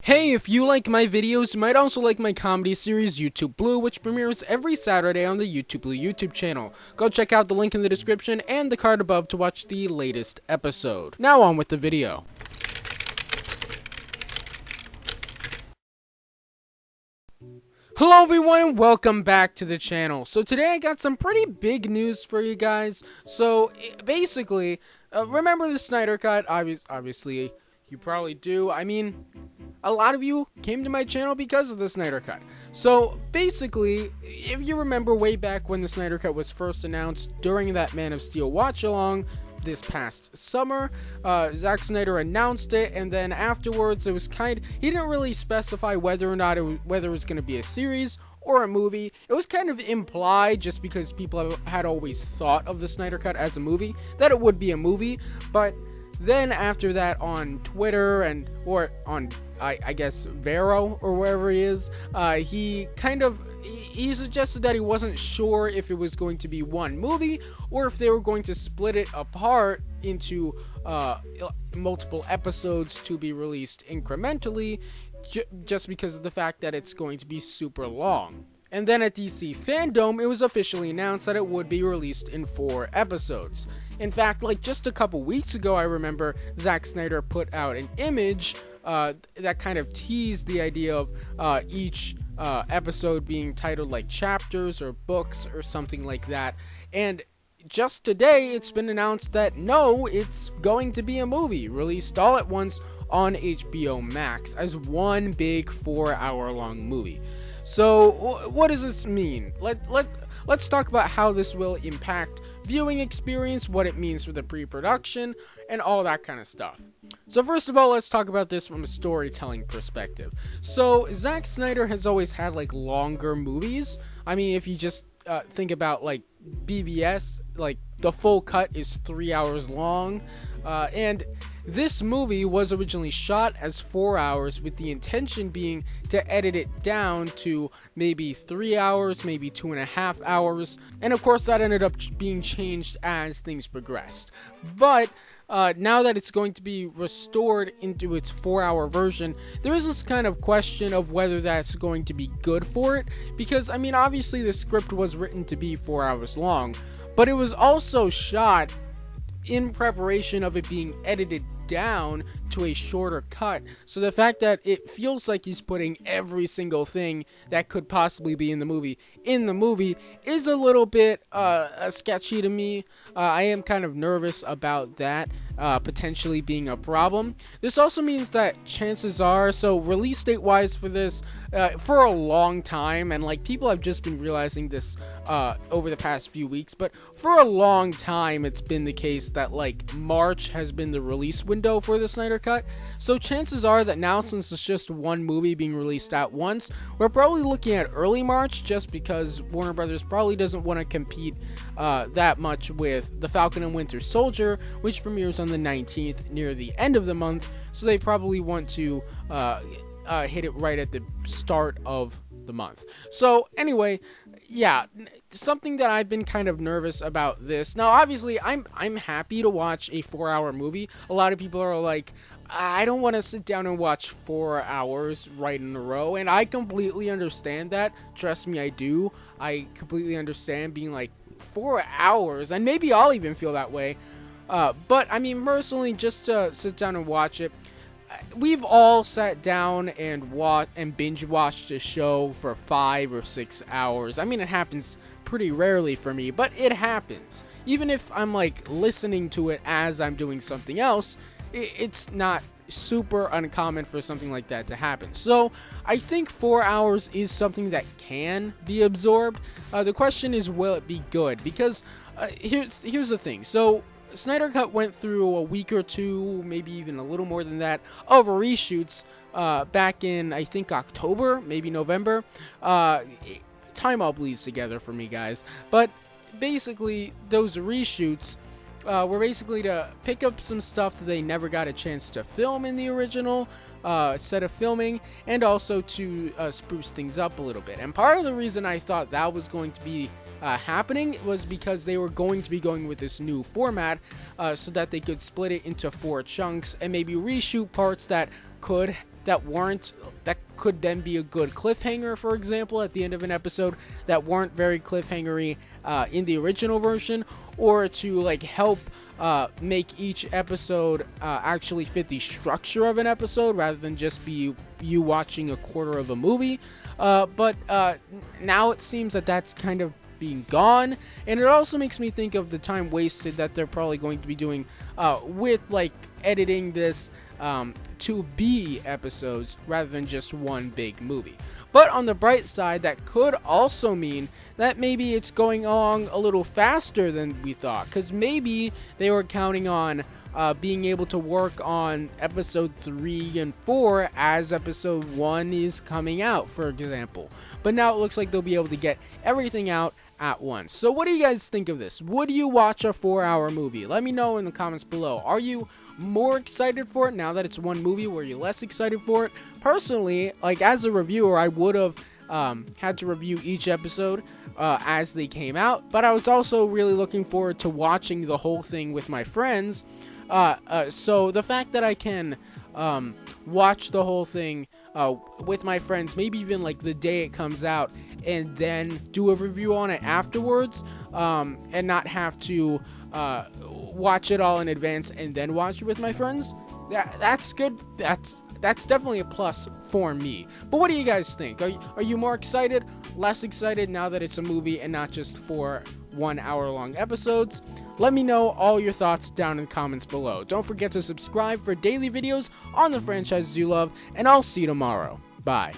Hey, if you like my videos, you might also like my comedy series YouTube Blue, which premieres every Saturday on the YouTube Blue YouTube channel. Go check out the link in the description and the card above to watch the latest episode. Now on with the video. Hello everyone, welcome back to the channel. So today I got some pretty big news for you guys. So basically, remember the Snyder Cut? Obviously, you probably do. I mean, a lot of you came to my channel because of the Snyder Cut. So basically, if you remember way back when the Snyder Cut was first announced during that Man of Steel watch along this past summer, Zack Snyder announced it, and then afterwards it was he didn't really specify whether or not whether it was going to be a series or a movie. It was kind of implied, just because people had always thought of the Snyder Cut as a movie, that it would be a movie. But then after that, on Twitter or on I guess Vero or wherever he is, he suggested that he wasn't sure if it was going to be one movie or if they were going to split it apart into multiple episodes to be released incrementally, just because of the fact that it's going to be super long. And then at DC Fandom, it was officially announced that it would be released in 4 episodes. In fact, like just a couple weeks ago, I remember Zack Snyder put out an image that kind of teased the idea of each episode being titled like chapters or books or something like that. And just today, it's been announced that no, it's going to be a movie released all at once on HBO Max as one big 4-hour-long movie. So what does this mean? Let's talk about how this will impact viewing experience, what it means for the pre-production, and all that kind of stuff. So first of all, let's talk about this from a storytelling perspective. So Zack Snyder has always had like longer movies. I mean, if you just think about like BVS, like the full cut is 3 hours long, and this movie was originally shot as 4 hours, with the intention being to edit it down to maybe 3 hours, maybe 2.5 hours, and of course that ended up being changed as things progressed. But now that it's going to be restored into its 4-hour version, there is this kind of question of whether that's going to be good for it, because I mean, obviously the script was written to be 4 hours long, but it was also shot in preparation of it being edited down to a shorter cut. So the fact that it feels like he's putting every single thing that could possibly be in the movie is a little bit sketchy to me. I am kind of nervous about that potentially being a problem. This also means that chances are, so release date wise for this, for a long time, and like people have just been realizing this over the past few weeks, but for a long time it's been the case that like March has been the release window for the Snyder Cut. So chances are that now, since it's just one movie being released at once, we're probably looking at early March, just because Warner Brothers probably doesn't want to compete that much with The Falcon and Winter Soldier, which premieres on the 19th, near the end of the month. So they probably want to hit it right at the start of the month. So anyway, yeah, something that I've been kind of nervous about this. Now, obviously, I'm happy to watch a 4-hour movie. A lot of people are like, I don't want to sit down and watch 4 hours right in a row, and I completely understand that. Trust me, I do. I completely understand being like 4 hours, and maybe I'll even feel that way. But I mean, personally, just to sit down and watch it, we've all sat down and binge watched a show for 5 or 6 hours. I mean, it happens pretty rarely for me, but it happens. Even if I'm like listening to it as I'm doing something else, it's not super uncommon for something like that to happen. So I think 4 hours is something that can be absorbed. The question is, will it be good? Because here's the thing. So Snyder Cut went through a week or two, maybe even a little more than that, of reshoots back in, I think, October, maybe November. Time all bleeds together for me, guys. But basically, those reshoots were basically to pick up some stuff that they never got a chance to film in the original set of filming, and also to spruce things up a little bit. And part of the reason I thought that was going to be happening was because they were going to be going with this new format so that they could split it into 4 chunks and maybe reshoot parts that could then be a good cliffhanger, for example, at the end of an episode that weren't very cliffhangery in the original version, or to like help make each episode actually fit the structure of an episode rather than just be you watching a quarter of a movie. But now it seems that that's kind of being gone, and it also makes me think of the time wasted that they're probably going to be doing with like editing this to be episodes rather than just one big movie. But on the bright side, that could also mean that maybe it's going along a little faster than we thought, because maybe they were counting on being able to work on episode 3 and 4 as episode 1 is coming out, for example. But now it looks like they'll be able to get everything out at once. So what do you guys think of this? Would you watch a 4-hour movie? Let me know in the comments below. Are you more excited for it now that it's one movie? Were you less excited for it? Personally, like as a reviewer, I would have had to review each episode as they came out, but I was also really looking forward to watching the whole thing with my friends. So the fact that I can watch the whole thing with my friends, maybe even like the day it comes out, and then do a review on it afterwards, and not have to watch it all in advance and then watch it with my friends, that's good. That's definitely a plus for me. But what do you guys think? Are you more excited, less excited now that it's a movie and not just for 1 hour long episodes? Let me know all your thoughts down in the comments below. Don't forget to subscribe for daily videos on the franchises you love, and I'll see you tomorrow. Bye.